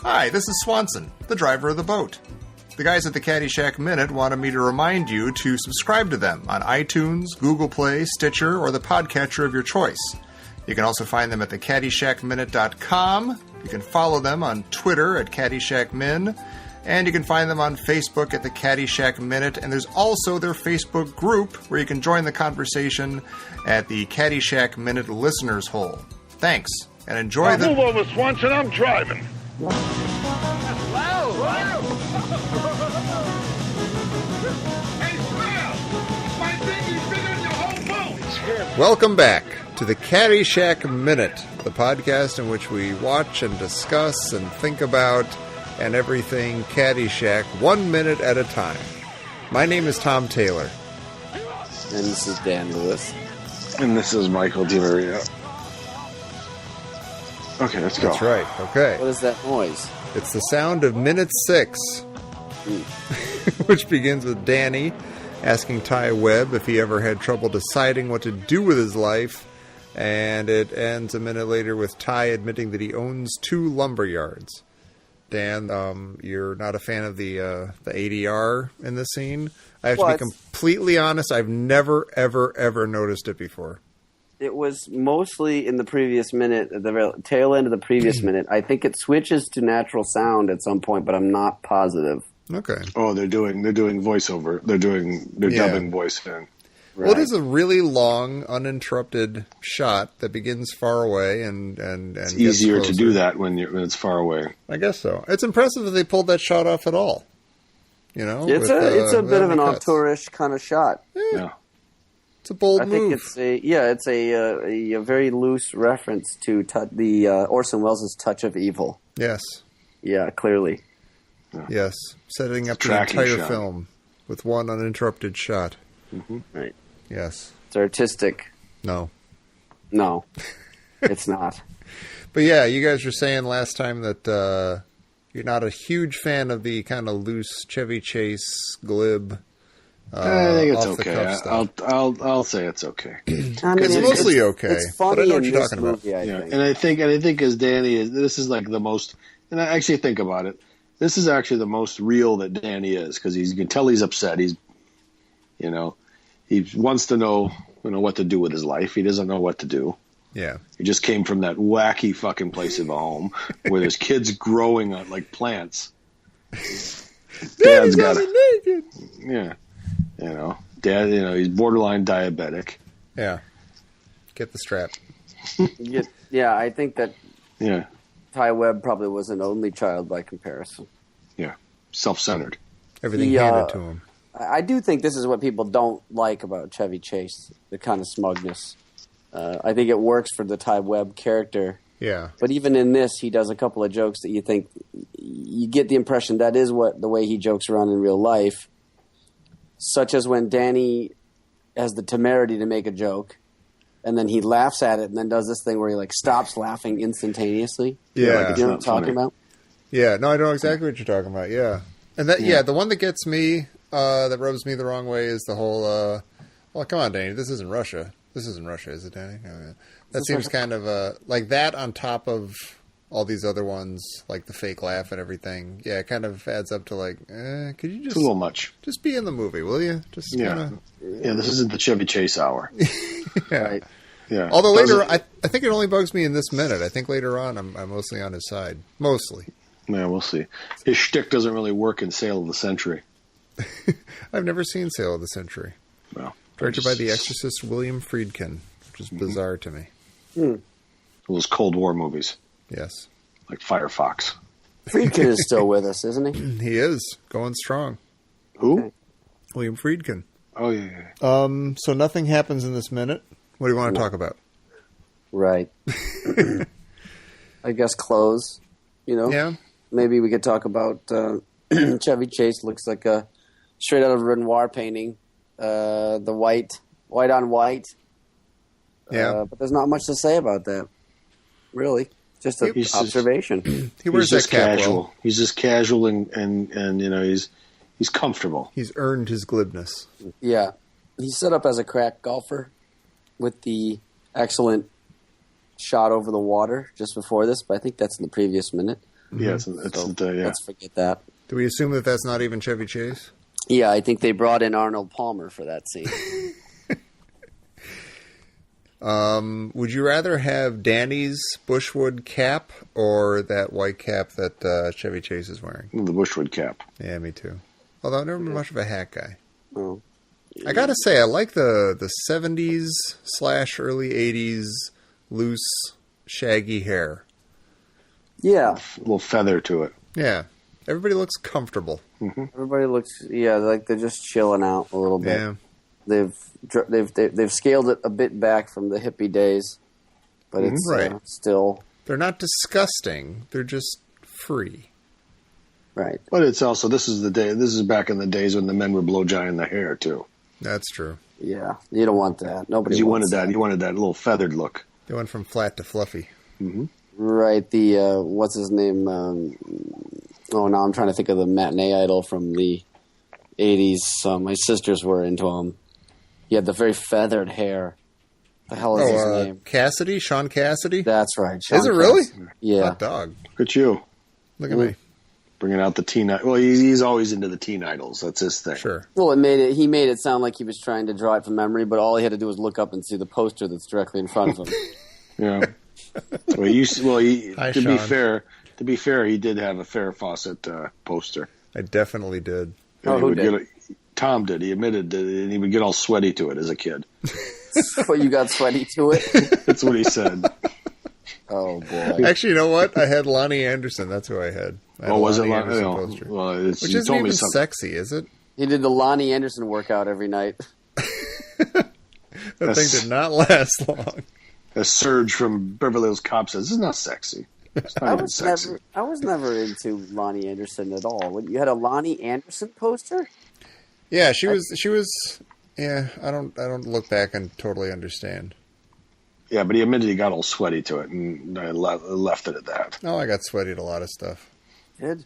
Hi, this is Swanson, the driver of the boat. The guys at the Caddyshack Minute wanted me to remind you to subscribe to them on iTunes, Google Play, Stitcher, or the podcatcher of your choice. You can also find them at thecaddyshackminute.com. You can follow them on Twitter at CaddyshackMin. And you can find them on Facebook at the Caddyshack Minute. And there's also their Facebook group where you can join the conversation at the Caddyshack Minute Listeners Hole. Thanks, and enjoy the... Move over, Swanson, I'm driving. Wow! Wow! Hey, Slim! My thing is bigger than your whole boat! Welcome back to the Caddyshack Minute, the podcast in which we watch and discuss and think about and everything Caddyshack 1 minute at a time. My name is Tom Taylor. And this is Dan Lewis. And this is Michael DiMaria. Okay, let's go. That's right, okay. What is that noise? It's the sound of minute 6, which begins with Danny asking Ty Webb if he ever had trouble deciding what to do with his life, and it ends a minute later with Ty admitting that he owns 2 lumber yards. Dan, you're not a fan of the ADR in this scene. I have to be completely honest. I've never, ever noticed it before. It was mostly in the previous minute, at the tail end of the previous minute. I think it switches to natural sound at some point, but I'm not positive. Okay. Oh, they're doing voiceover. They're dubbing voice in. Well, it is a really long, uninterrupted shot that begins far away and it's easier to do that when it's far away. I guess so. It's impressive that they pulled that shot off at all. You know, it's a bit of an auteurish kind of shot. Yeah. It's a bold move. I think it's a very loose reference to the Orson Welles' Touch of Evil. Yes. Yeah, clearly. Yeah. Yes, setting up the entire film with one uninterrupted shot. Mm-hmm. Right. Yes. It's artistic. No, it's not. But yeah, you guys were saying last time that you're not a huge fan of the kind of loose Chevy Chase glib. I think it's okay. I'll say it's okay. It's mostly okay. It's funny, but I know what you're talking about. Movie, I think. And I think as Danny this is like the most. And I actually think about it. This is actually the most real that Danny is because you can tell he's upset. He wants to know, what to do with his life. He doesn't know what to do. Yeah. He just came from that wacky fucking place of a home where there's kids growing on like plants. Dad's got naked. Yeah. Dad, he's borderline diabetic. Yeah. Get the strap. Yeah, I think that Yeah. Ty Webb probably was an only child by comparison. Yeah. Self-centered. Everything handed to him. I do think this is what people don't like about Chevy Chase, the kind of smugness. I think it works for the Ty Webb character. Yeah. But even in this, he does a couple of jokes that you get the impression that is the way he jokes around in real life, such as when Danny has the temerity to make a joke, and then he laughs at it and then does this thing where he stops laughing instantaneously. Yeah. You know what I'm talking about? Yeah, no, I know exactly what you're talking about, yeah. And the one that gets me... that rubs me the wrong way is the whole, well, come on, Danny, this isn't Russia. This isn't Russia, is it, Danny? Oh, yeah. That seems kind of, like that on top of all these other ones, like the fake laugh and everything. Yeah, it kind of adds up to could you just... It's a little much. Just be in the movie, will you? Just kind of... Yeah, this isn't the Chevy Chase hour. Yeah. Right. Yeah. Although later, I think it only bugs me in this minute. I think later on I'm mostly on his side. Mostly. Yeah, we'll see. His shtick doesn't really work in Sale of the Century. I've never seen Sale of the Century. Well, directed by the exorcist William Friedkin, which is bizarre to me. Those Cold War movies. Yes. Like Firefox. Friedkin is still with us, isn't he? He is. Going strong. Who? Okay. William Friedkin. Oh, yeah. So nothing happens in this minute. What do you want to talk about? Right. I guess clothes, Yeah. Maybe we could talk about Chevy Chase looks like a straight out of Renoir painting. The white on white. Yeah. But there's not much to say about that, really. Just an observation. He wears just that cap casual. well. He's just casual and he's comfortable. He's earned his glibness. Yeah. He's set up as a crack golfer with the excellent shot over the water just before this, but I think that's in the previous minute. Yeah, Let's forget that. Do we assume that that's not even Chevy Chase? Yeah, I think they brought in Arnold Palmer for that scene. Would you rather have Danny's Bushwood cap or that white cap that Chevy Chase is wearing? The Bushwood cap. Yeah, me too. Although I've never been much of a hat guy. Oh. I gotta say, I like the 70s / early 80s loose, shaggy hair. Yeah. A little feather to it. Yeah. Everybody looks comfortable. Mm-hmm. Everybody looks, like they're just chilling out a little bit. Yeah. They've scaled it a bit back from the hippie days, but it's Right. Still They're not disgusting. They're just free. right. But it's also, this is back in the days when the men were blow drying the hair, too. That's true. Yeah, you don't want that. Nobody. Because you wants wanted that. You wanted that little feathered look. They went from flat to fluffy. Mm-hmm. Right. The what's his name? Now I'm trying to think of the matinee idol from the '80s. My sisters were into him. He had the very feathered hair. The hell is his name? Cassidy? Sean Cassidy? That's right. Is it really? Yeah. Hot dog. Look at you. Look at me. Bringing out the teen. Well, he's always into the teen idols. That's his thing. Sure. Well, he made it sound like he was trying to draw it from memory, but all he had to do was look up and see the poster that's directly in front of him. Yeah. Hi, to Sean. be fair, he did have a Farrah Fawcett poster. I definitely did. Oh, who did? Tom did. He admitted that, and he would get all sweaty to it as a kid. But you got sweaty to it? That's what he said. Oh, boy. Actually, you know what? I had Lonnie Anderson. That's who I had. I had Was it Lonnie Lonnie? Anderson Oh, poster. well, Which you isn't told me even something. sexy, is it? He did the Lonnie Anderson workout every night. That thing did not last long. A Surge from Beverly Hills Cop says, "This is not sexy. It's not even sexy." I was never into Lonnie Anderson at all. You had a Lonnie Anderson poster? Yeah, she was. Yeah, I don't look back and totally understand. Yeah, but he admitted he got all sweaty to it, and I left it at that. Oh, I got sweaty at a lot of stuff. Did?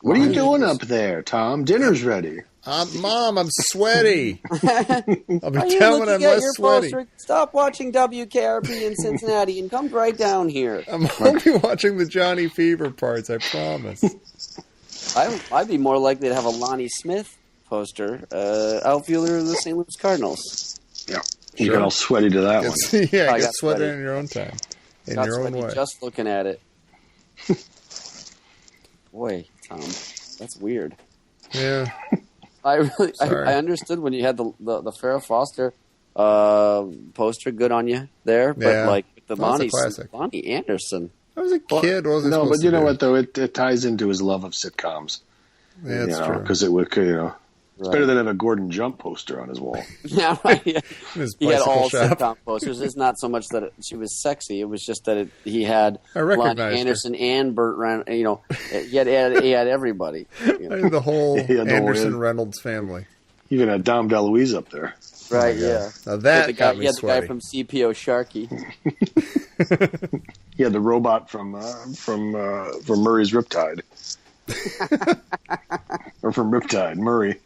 What are you doing up there, Tom? Dinner's ready. Mom, I'm sweaty. I'll be Are you telling looking I'm at less your sweaty. poster? Stop watching WKRP in Cincinnati and come right down here. I'm only watching the Johnny Fever parts, I promise. I'd be more likely to have a Lonnie Smith poster, outfielder of the St. Louis Cardinals. Yeah, you got all sweaty to that one. Yeah, I get got sweaty sweaty. in your own time. In Got your own sweaty way. just looking at it. Boy, Tom, that's weird. Yeah. I Sorry. understood when you had the Farrah Foster poster. Good on you there, but Yeah. like the Well, it's a classic. Lonnie Anderson. I was a kid. What was I No, supposed but you to know do? what though? It ties into his love of sitcoms. Yeah, that's true. Because it would, it's Right. better than have a Gordon Jump poster on his wall. Yeah, right. Yeah. His He had bicycle all shop. sitcom posters. It's not so much that she was sexy; it was just that he had I Lonnie recognized her. Anderson and Burt Reynolds. He had everybody. I had the whole He had the whole- Anderson Reynolds family. Even had Dom DeLuise up there. Right? Yeah. Yeah. Now that He got me had the guy sweaty. from CPO Sharky. He had the robot from Murray's Riptide. Or from Riptide, Murray.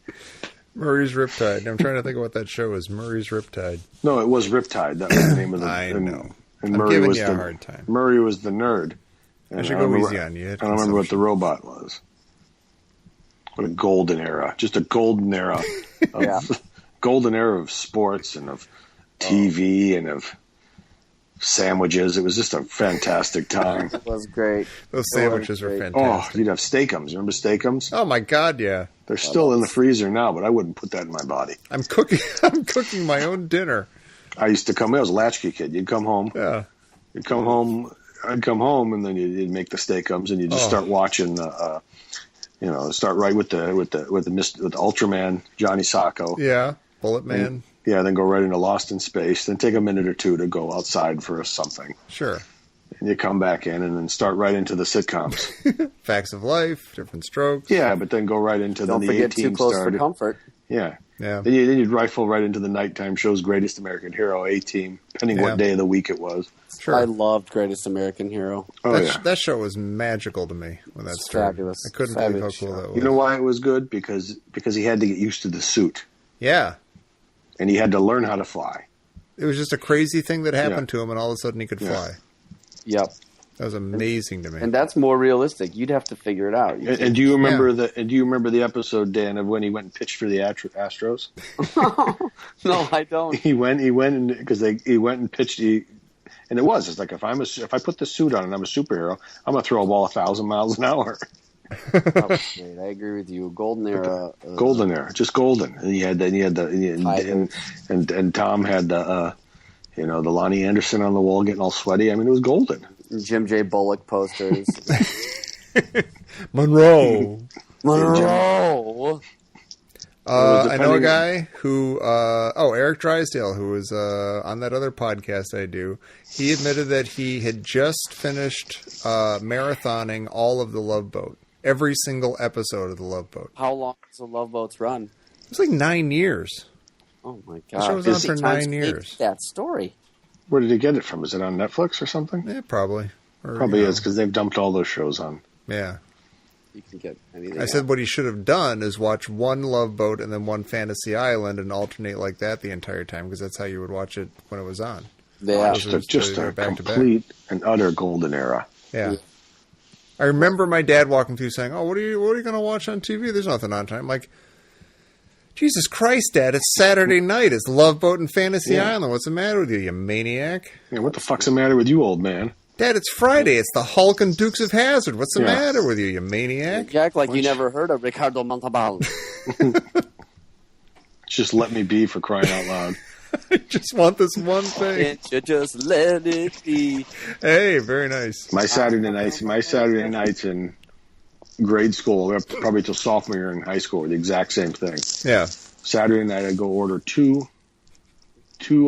Murray's Riptide. I'm trying to think of what that show is. Murray's Riptide. No, it was Riptide. That was the name of the. I know. And I'm Murray giving was you the a hard time. Murray was the nerd. I should go don't easy remember- on you. You had I don't remember what the consumption. robot was. What a golden era! Just a golden era. Of, Yeah. Golden era of sports and of TV and of sandwiches. It was just a fantastic time. It was great. Those sandwiches were great. Oh, fantastic. you'd have Steakums. Remember Steakums? Oh my God, yeah. They're still in the freezer now, but I wouldn't put that in my body. I'm cooking. I'm cooking my own dinner. I used to come. I was a latchkey kid. You'd come home. Yeah. You'd come home. I'd come home, and then you'd make the Steakums, and you'd just start watching. Start right with the Ultraman Johnny Sacco. Yeah. Bullet Man. Yeah, then go right into Lost in Space. Then take a minute or two to go outside for something, Sure. and you come back in, and then start right into the sitcoms. Facts of Life. Different Strokes. Yeah, but then go right into Don't the forget A-Team Too Close started. for Comfort. Yeah. Yeah. Then you'd rifle right into the nighttime shows, Greatest American Hero, A-Team, depending Yeah. what day of the week it was. Sure. I loved Greatest American Hero. Oh, that, yeah. that show was magical to me when that It's started. fabulous. I couldn't believe how Fabulous cool show. that was. You know why it was good? Because he had to get used to the suit, Yeah. and he had to learn how to fly. It was just a crazy thing that happened to him, and all of a sudden he could Yeah. fly. Yep. That was amazing to me. And that's more realistic. You'd have to figure it out. And do you remember the episode, Dan, of when he went and pitched for the Astros? No, I don't. He went because he went and pitched. And it's like if I put the suit on and I'm a superhero, I'm gonna throw a ball 1,000 miles an hour. Great. I agree with you. Golden era. Golden era, just golden. And Tom had the Lonnie Anderson on the wall getting all sweaty. I mean, it was golden. Jim J. Bullock posters. Monroe. I know a guy who, Eric Drysdale, who was on that other podcast I do. He admitted that he had just finished marathoning all of The Love Boat, every single episode of The Love Boat. How long does The Love Boats run? It was like 9 years. Oh my The god! show was on for 9 years. That story. Where did he get it from? Is it on Netflix or something? Yeah, probably. Probably is, because they've dumped all those shows on. Yeah. You can get anything. I said what he should have done is watch one Love Boat and then one Fantasy Island and alternate like that the entire time, because that's how you would watch it when it was on. Yeah. Just a complete and utter golden era. Yeah. I remember my dad walking through saying, "Oh, what are you going to watch on TV? There's nothing on time." I'm like, Jesus Christ, Dad, it's Saturday night. It's Love Boat and Fantasy Island. What's the matter with you, you maniac? Yeah, what the fuck's the matter with you, old man? Dad, it's Friday. It's the Hulk and Dukes of Hazzard. What's the matter with you, you maniac? You act like you never heard of Ricardo Montalban. Just let me be, for crying out loud. I just want this one thing. Can't you just let it be? Hey, very nice. My Saturday nights in grade school, probably till sophomore year in high school, were the exact same thing. Yeah. Saturday night, I'd go order two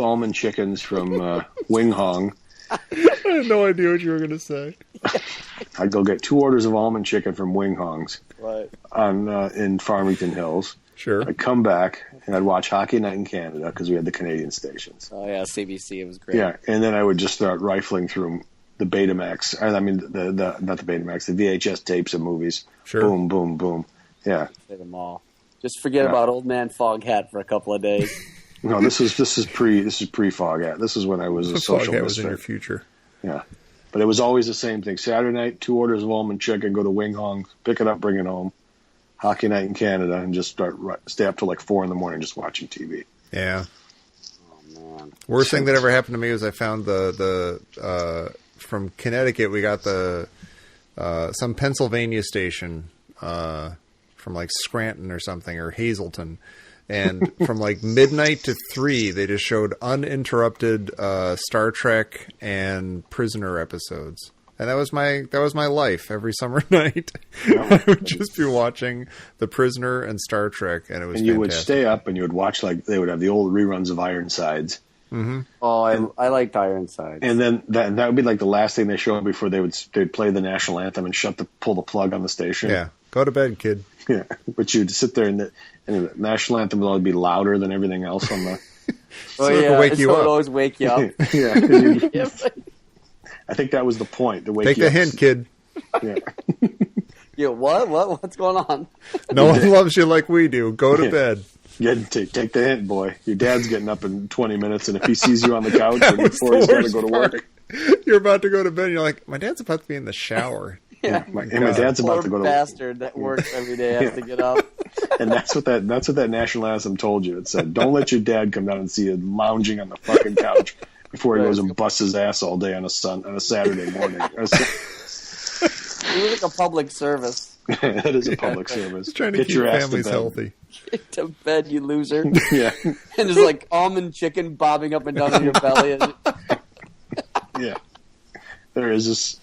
almond chickens from Wing Hong. I had no idea what you were going to say. I'd go get 2 orders of almond chicken from Wing Hong's in Farmington Hills. Sure. I'd come back and I'd watch Hockey Night in Canada because we had the Canadian stations. Oh yeah, CBC. It was great. Yeah, and then I would just start rifling through the Betamax. I mean, the not the Betamax, the VHS tapes of movies. Sure. Boom, boom, boom. Yeah. Play them all. Just forget about Old Man Foghat for a couple of days. No, this is pre Foghat. This is when I was a social Foghat misfit. was in your future. Yeah, but it was always the same thing. Saturday night, 2 orders of almond chicken, go to Wing Hong, pick it up, bring it home. Hockey Night in Canada, and just stay up till like 4 a.m. just watching TV. Yeah. Oh man. Worst thing that ever happened to me was I found the from Connecticut. We got some Pennsylvania station from like Scranton or something, or Hazleton. And from like midnight to 3, they just showed uninterrupted Star Trek and Prisoner episodes, and that was my life every summer night. I would just be watching The Prisoner and Star Trek, and it was. And you would stay up and you would watch, like, they would have the old reruns of Ironsides. Mm-hmm. Oh, I liked Ironsides. And then that would be like the last thing they showed before they'd play the national anthem and pull the plug on the station. Yeah, go to bed, kid. Yeah, but you'd sit there and the national anthem would always be louder than everything else on the. It would always wake you up. Yeah. I think that was the point. To wake Take you the up. hint, kid. Yeah. Yeah. What's going on? No one loves you like we do. Go to bed. Take the hint, boy. Your dad's getting up in 20 minutes, and if he sees you on the couch before he's got to go to work, you're about to go to bed. And you're like, my dad's about to be in the shower. Yeah, my dad's about to go to work. Bastard that works every day has to get up. And that's what that national anthem told you. It said, "Don't let your dad come down and see you lounging on the fucking couch before he goes and busts his ass all day on a Saturday morning." It was like a public service. That is a public service. Just trying to keep families healthy. Get to bed, you loser. Yeah. And there's like almond chicken bobbing up and down in your belly. Yeah. There's this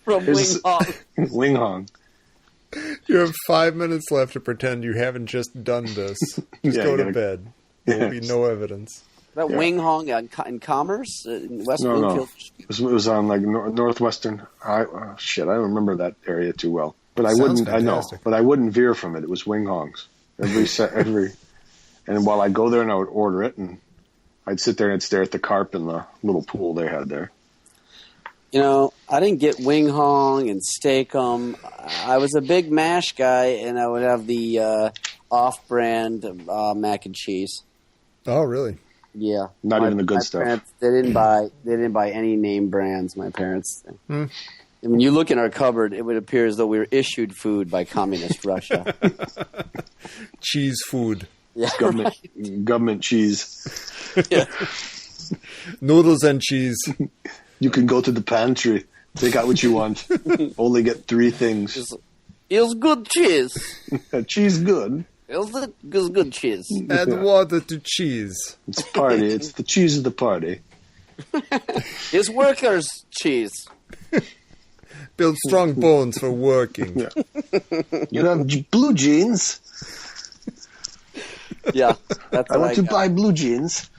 from Wing Hong. Wing Hong. You have 5 minutes left to pretend you haven't just done this. Just go to bed. There will be no evidence. That Wing Hong in Commerce in West Bloomfield. It was on like northwestern. I don't remember that area too well. But I wouldn't. Fantastic. I know. But I wouldn't veer from it. It was Wing Hong's every. And while I'd go there and I would order it, and I'd sit there and I'd stare at the carp in the little pool they had there. You know, I didn't get Wing Hong and Steak-umm. I was a big MASH guy, and I would have the off-brand mac and cheese. Oh, really? Yeah. Not even the good stuff. Parents, they didn't buy any name brands, my parents. And when you look in our cupboard, it would appear as though we were issued food by communist Russia. Cheese food. Yeah, Government cheese. Yeah. Noodles and cheese. You can go to the pantry. Take out what you want. Only get 3 things. It's good cheese. Cheese good. It's good cheese. Add water to cheese. It's party. It's the cheese of the party. It's workers' cheese. Build strong bones for working. Yeah. You have blue jeans. Yeah, that's I want to buy blue jeans.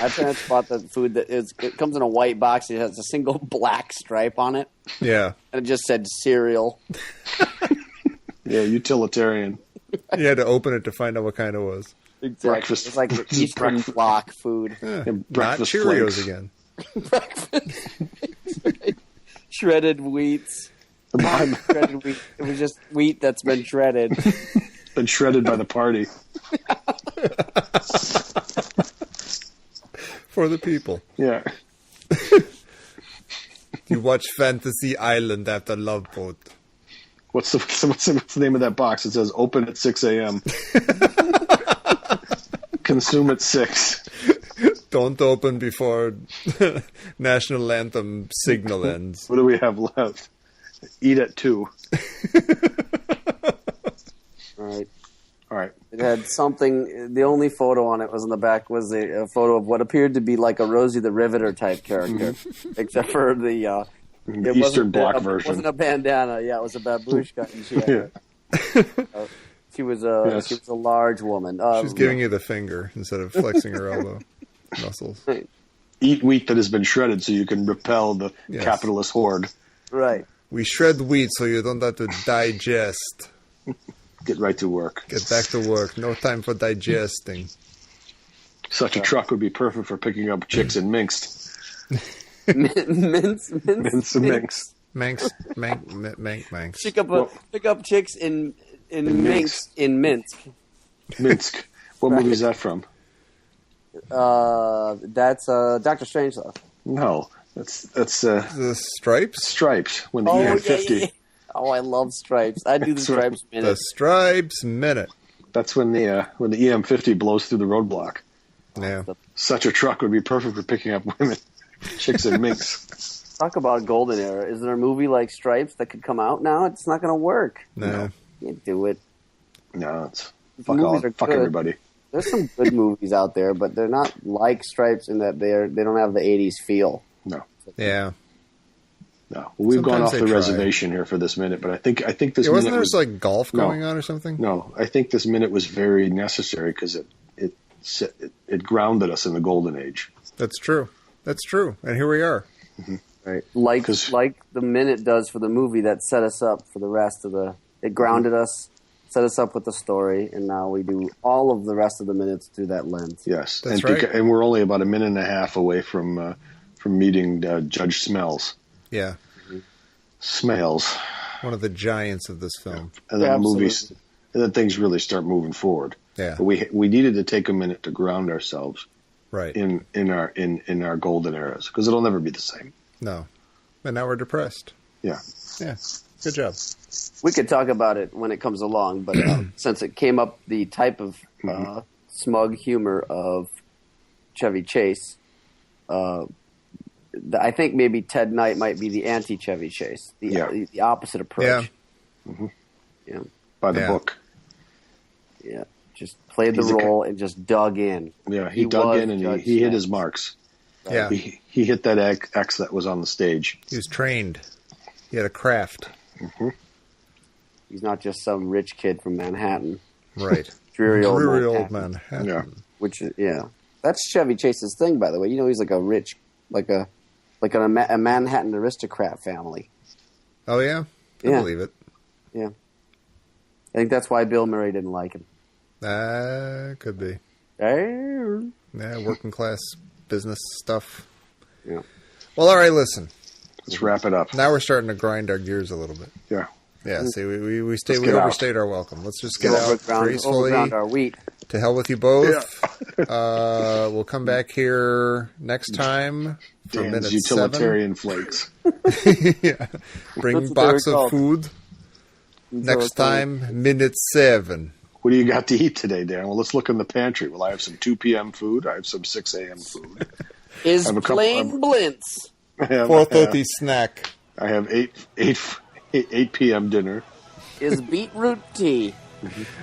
My parents bought the food it comes in a white box. It has a single black stripe on it. Yeah. And it just said cereal. Yeah, utilitarian. You had to open it to find out what kind it was. Exactly. Breakfast. It's like the Eastern Bloc food. Yeah, And not breakfast Cheerios flakes. again. Shredded wheats. Shredded wheat. It was just wheat that's been shredded. Been shredded by the party. For the people. Yeah. You watch Fantasy Island after Love Boat. What's the name of that box? It says open at 6 a.m. Consume at 6. Don't open before national anthem signal ends. What do we have left? Eat at 2. Right. All right. It had something. The only photo on it was in the back was a photo of what appeared to be like a Rosie the Riveter type character, except for the Eastern Bloc version. It wasn't a bandana. Yeah, it was a babushka. And she was she was a large woman. She's giving you the finger instead of flexing her elbow muscles. Right. Eat wheat that has been shredded so you can repel the capitalist horde. Right. We shred wheat so you don't have to digest. Get right to work. Get back to work. No time for digesting. Such a truck would be perfect for picking up chicks in Minsk. Mince. Manx. Pick up chicks in Minsk. Minsk. What movie is that from? That's Dr. Strangelove. No, that's The Stripes? Stripes. When the EM50. Yeah. Oh, I love Stripes. I do the Stripes minute. The Stripes Minute. That's when the EM50 blows through the roadblock. Yeah. Such a truck would be perfect for picking up women, chicks in Minsk. Talk about golden era. Is there a movie like Stripes that could come out now? It's not going to work. No. You can't do it. No, it's Movies are fuck good. everybody. There's some good movies out there, but they're not like Stripes in that they don't have the 80s feel. No. Yeah. No, we've gone Sometimes off they the try. reservation here for this minute, but I think this Wasn't minute there was like golf going on or something? No, I think this minute was very necessary because it grounded us in the golden age. That's true. And here we are. Right. Like the minute does for the movie that set us up for the rest of it grounded us, set us up with the story, and now we do all of the rest of the minutes through that lens. Yes, That's right. And we're only about a minute and a half away from meeting Judge Smells. Yeah. Smells. One of the giants of this film. And then Absolutely. and then things really start moving forward. Yeah. But we needed to take a minute to ground ourselves Right. in our golden eras because it'll never be the same. No. And now we're depressed. Yeah. Yeah. Good job. We could talk about it when it comes along, but since it came up the type of smug humor of Chevy Chase, I think maybe Ted Knight might be the anti-Chevy Chase, the opposite approach. Yeah. Mm-hmm. Yeah. By the book. Yeah. Just played the role and just dug in. Yeah, he dug in and he hit his marks. Yeah. He hit that X that was on the stage. He was trained. He had a craft. Mm-hmm. He's not just some rich kid from Manhattan. Right. Dreary old Manhattan. Yeah. Which is, that's Chevy Chase's thing, by the way. You know, he's like a rich, like a Manhattan aristocrat family. Oh, yeah? I believe it. Yeah. I think that's why Bill Murray didn't like him. Could be. Hey. Yeah, working class business stuff. Yeah. Well, all right, listen. Let's wrap it up. Now we're starting to grind our gears a little bit. Yeah. Yeah, see, we get overstayed our welcome. Let's just get out gracefully. Overground our wheat. To hell with you both. Yeah. We'll come back here next time for Dan's minute utilitarian flakes. Yeah. Bring box of food. Next time, minute 7. What do you got to eat today, Dan? Well, let's look in the pantry. Well, I have some 2 p.m. food. I have some 6 a.m. food. Is plain blintz. 4:30 snack. I have 8 p.m. dinner. Is beetroot tea.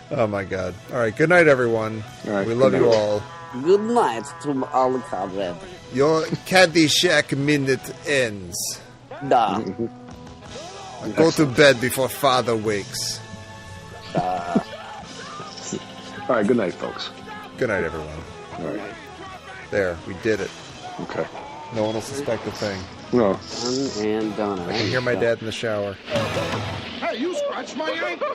Oh, my God. All right. Good night, everyone. All right, we love you all. Good night to all the comrades. Your Caddyshack minute ends. Da. Go to bed before father wakes. All right. Good night, folks. Good night, everyone. All right. There. We did it. Okay. No one will suspect a thing. No. Done and done. I can hear my dad in the shower. Hey, you scratched my ankle.